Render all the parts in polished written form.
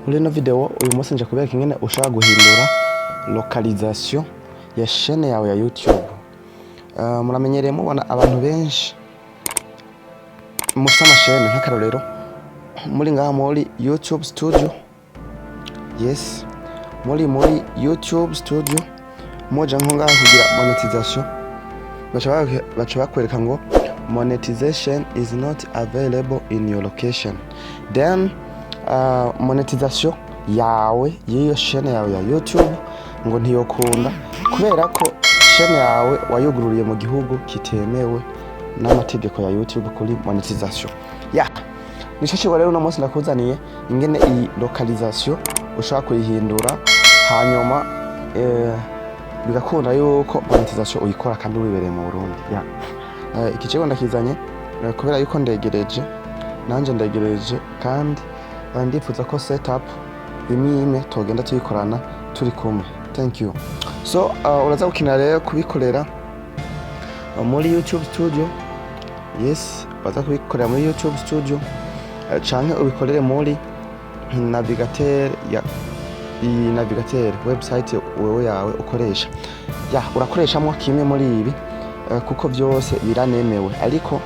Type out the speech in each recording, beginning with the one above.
Muri ino video uyu munsi nje kubereka ingene ushobora guhindura localisation ya chaîne yawe ya YouTube. Muramenyereye mubona abantu benshi mufite amashene nk'akarorero muri ngaha muri YouTube Studio. Yes, muri YouTube Studio moja nko ngaha kugira monetization bacha bakwereka ngo monetization is not available in your location. Then monetization yawe y'iyo chaîne yawe ya YouTube ngo ntiyokunda kubera ko chaîne yawe wayugururiye mu gihugu kitemewe n'amategeko ya YouTube kuri monetization. Nico cyo rero no munsi ndakuzaniye ingene iyi localisation ushaka kuyihindura hanyuma bigakunda yuko monetization uyikora kandi wibereye mu Burundi. Iki cyo ndakizanye kubera yuko ndegereje nanje ndegereje kandi ndifuza ko setup imwe togenda tuyikorana turi kumwe. Thank you. So uraza gukina rero kubikorera muri YouTube Studio. Yes, baza kubikorera muri YouTube Studio canke ubikorere muri navigateur ya navigateur website wewe yawe ukoresha. Urakoreshamo kimwe muri ibi kuko byose biranemewe, ariko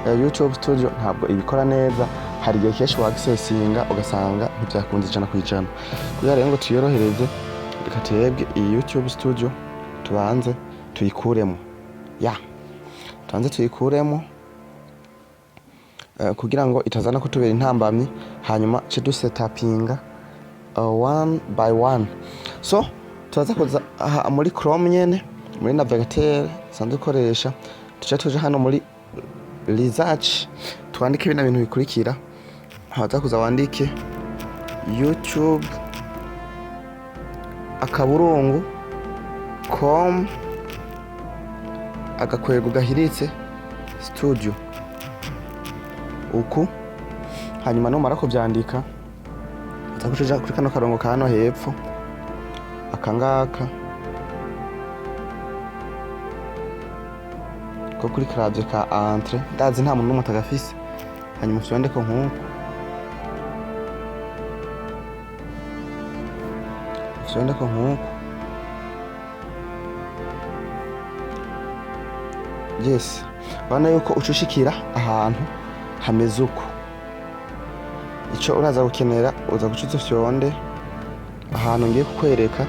YouTube Studio ntabwo ibikora neza. Hari igihe kenshi wa accessinga ugasanga ntibyakunze ijana ku ijana. Kugira rero ngo tuyorohereze reka twebwe iyi YouTube Studio tubanze tuyikuremo. Tubanze tuyikuremo kugira ngo itazana kutubera intambamyi, hanyuma cyo du setupinga one by one. So tuzaza kuza muri Chrome nyene muri navigateur sanzwe koresha, tuje hano muri research twandike bino bintu bikurikira. Haza kuza wandike YouTube akaburungu com agakwego gahiritse studio uku, hanyuma numara kubyandika uzakuja kuri kano karongo ka hano hepfo akangaka ko kuri clavier ka entre ndazi nta muntu n'umwe atagafise, hanyuma uvyandike nkuko yes, bana yuko ucushikira ahantu hameze uko. Ico uraza gukenera uza gucuza fyonde ahantu ngiye kukwereka,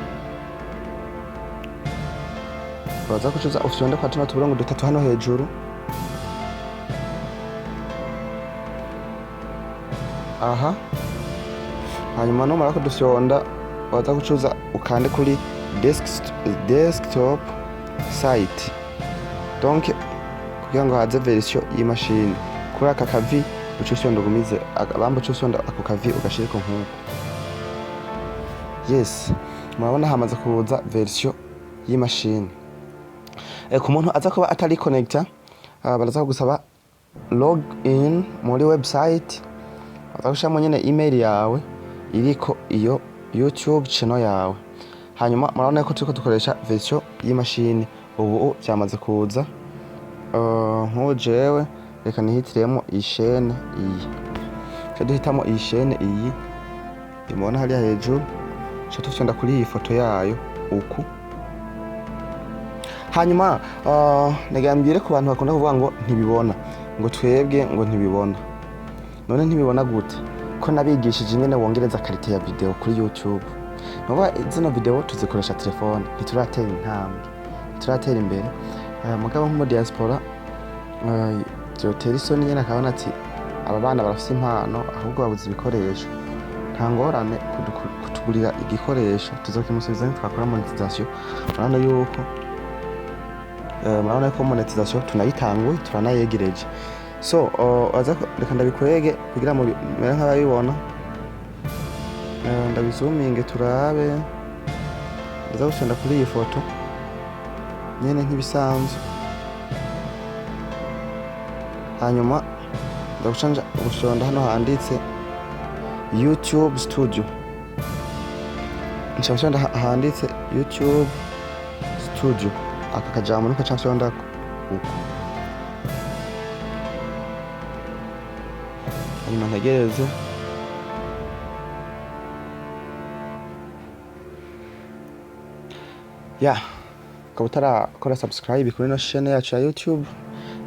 uraza gucuza ufyonde kwa tuno tuburongo dutatu hano hejuru. Hanyuma numara ko dufyonda uraza gucuza ukande kuri desktop site, donc kugira ngo haze version y'imashini. Kuri aka kavi ucusonda gumize abamba ucusonda ako kavi ugashirika nkuko. Yes, murabona hamaze kuza version y'imashini. Ku muntu aza kuba atari connecta baraza gusaba log in muri website, bazagushamo nyene email yawe iriko iyo YouTube channel yawe. Hanyuma murabona ko turiko dukoresha version y'imashini. Ubu byamaze kuza nkujewe reka nihitiremo iyi chaîne iyi. Cyo duhitamo iyi chaîne iyi imubona hariya hejuru, cyo tufyonda kuri iyi foto yayo uku. Hanyuma negambire ku bantu bakunda kuvuga ngo ntibibona, ngo twebwe ngo ntibibona. None ntibibona gute? Ko nabigishije ingene wongereza quality ya video kuri YouTube. Noba zino video tuzikoresha telefone, ntituratera intambwe, ntituratera imbere. Mugabo nko mu diaspora byotera isoni nyene akabona ati aba bana barafite impano ahubwo babuze ibikoresho. Nta ngorane kutugurira igikoresho tuzokimusubiza twakora monetization. Murabona ko monetization tunayitanguye turanayegereje. So aza reka ndabikwege kugira mu mera nk'abayibona. Ndabizuminge turabe, ndaza gusonda kuri iyi foto nyene nk'ibisanzwe. Hanyuma ndagucanja gusonda hano handitse YouTube Studio. Nshaka handitse YouTube Studio aka kajambo niko cyafyonda uko. Hanyuma ntegereze ukaba utarakora subscribe kuri ino chaîne yacu ya YouTube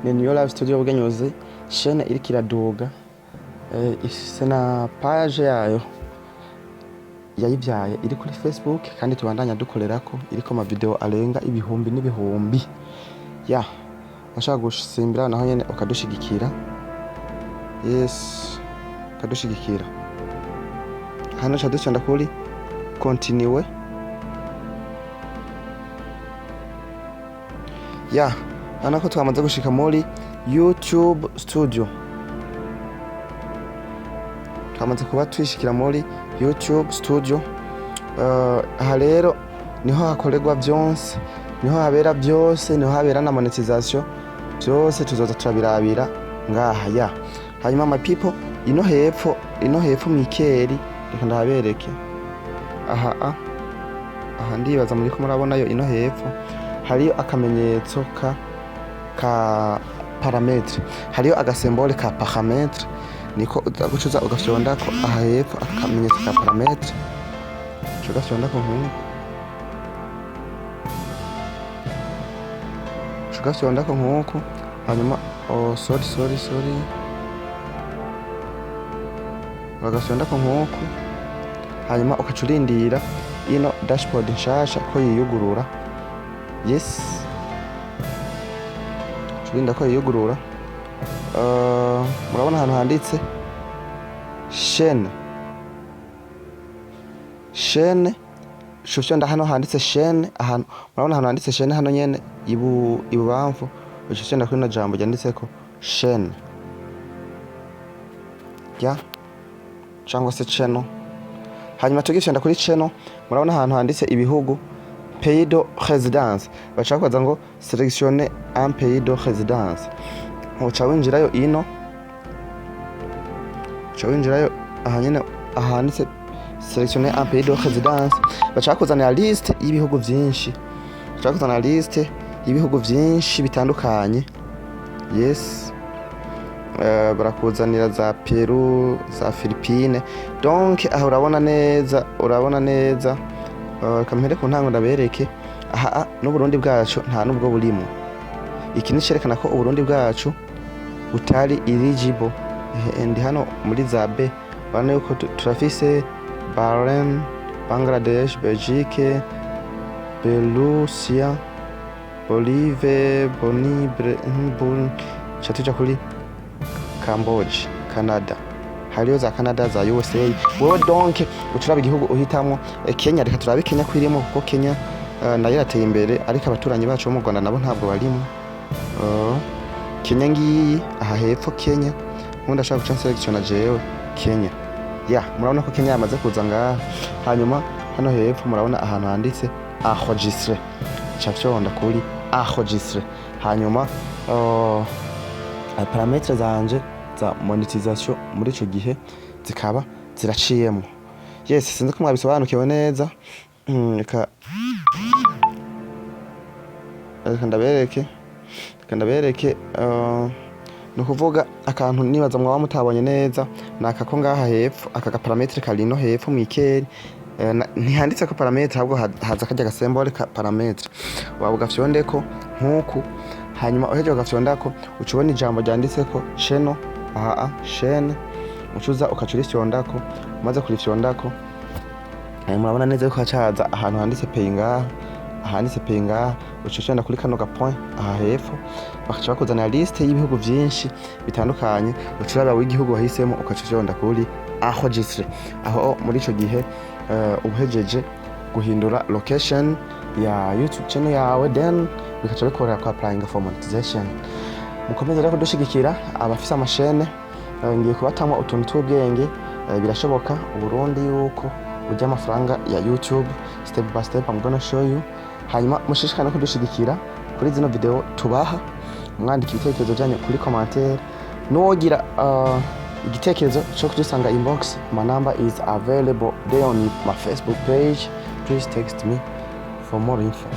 ni New Life Studio Bugenyuzi, chaîne iriko iraduga, ifise na page yayo yayivyaye iri kuri Facebook kandi tubandanya dukorerako, iriko ama video arenga ibihumbi n'ibihumbi. Washaka gusimbira naho nyene ukadushigikira, ukadushigikira. Hano cha dushanda kuri continue. Hano ko twamaze gushika muri YouTube Studio, twamaze kuba twishikira muri YouTube Studio. Aha rero niho hakorerwa byonse, niho habera byose, niho habera na monetization, byose tuzoza turabirabira ngaha. Hanyuma my people, ino hepfo mwikeri, reka ndabereke. Aha ndibaza muri ko murabona yo, ino hepfo hariyo akamenyetso ka parametre, hariyo agasembole ka parametre, niko uzagucuza ugafyonda ko aha hepfo akamenyetso ka parametre, ugafyonda ko nkuko, hanyuma sorry, ugafyonda ko nkuko, hanyuma ukacurindira ino dashboard nshasha ko yiyugurura. Curinda ko yiyugurura. Murabona ahantu handitse chaîne, shusho hano handitse chaîne, ahantu murabona ahantu handitse chaîne hano nyene ibubamfu, ushusho kuri no jambo ryanditse ko chaîne cyangwa se channel. Hanyuma tugishenda kuri channel, murabona ahantu handitse ibihugu pays de résidence, bashaka kwaza ngo sélectionner un pays de résidence. Uca winjirayo ino, aha nyene ahanditse sélectionner un pays de résidence, bashaka kuzana liste y'ibihugu vyinshi, bitandukanye. Barakuzanira za Peru, za Philippines. Donc aha urabona neza. Kampere ku ntango ndabereke. Aha no Burundi bwacu nta nubwo burimo. Iki ni cerekana ko Uburundi bwacu butari eligible. Ndi hano muri za B, bane yuko turafise Bahrain, Bangladesh, Belgique, Belarus, Bolivie, chatuja kuri Cambodia, Canada. Hariyo za Canada, za USA. Wowe donc uturaba igihugu uhitamwo. Kenya, reka turabe Kenya kwirimo, kuko Kenya nayo yateye imbere, ariko abaturanyi bacu bo mu Rwanda nabo ntabwo barimo. Kenya ngiyi aha hepfo, Kenya nkunda ashaka guca selection jewe Kenya. Murabona ko Kenya yamaze kuza ngaha. Hanyuma hano hepfo murabona ahantu handitse enregistrer, cyafyonda kuri enregistrer. Hanyuma parametre zanje za monetization muri ico gihe zikaba ziraciyemo. Sinzi ko mwabisobanukiwe neza. Reka ndabereke. Ni ukuvuga akantu nibaza mwaba mutabonye neza, naka ko ngaha hepfo, aka parametre kari no hepfo mwikeri, ntihanditse ko parametre, ahubwo haza kajya gasembole ka parametre. Waba ugafyondeko nkuko, hanyuma uheje ugafyondako ucubona ijambo ryanditse ko channel. Chaîne ucuza ukacurifyondako, umaze kurifyondako murabona neza ko hacaza ahantu handitse pay ngaha, ucishenda kuri kano point aha hepfo, bakaca bakuzanira liste y'ibihugu vyinshi bitandukanye, ucuraba w'igihugu wahisemo ukacishonda kuri enregistrer. Aho muri ico gihe ubuhejeje guhindura location ya YouTube channel yawe, then bikaca bikorera kwa applying for monetization. Mukomeze rero kudushigikira abafise amashene, ngiye kubatamwa utuntu tw'ubwenge. Birashoboka Uburundi yuko ujya amafaranga ya YouTube step by step, I'm gonna show you. Hanyuma mushishikana kudushigikira kuri zino video tubaha, mwandika ibitekerezo byanyu kuri commentaire. Nuwogira igitekerezo cyo kudusanga inbox, my number is available there on my Facebook page. Please text me for more info.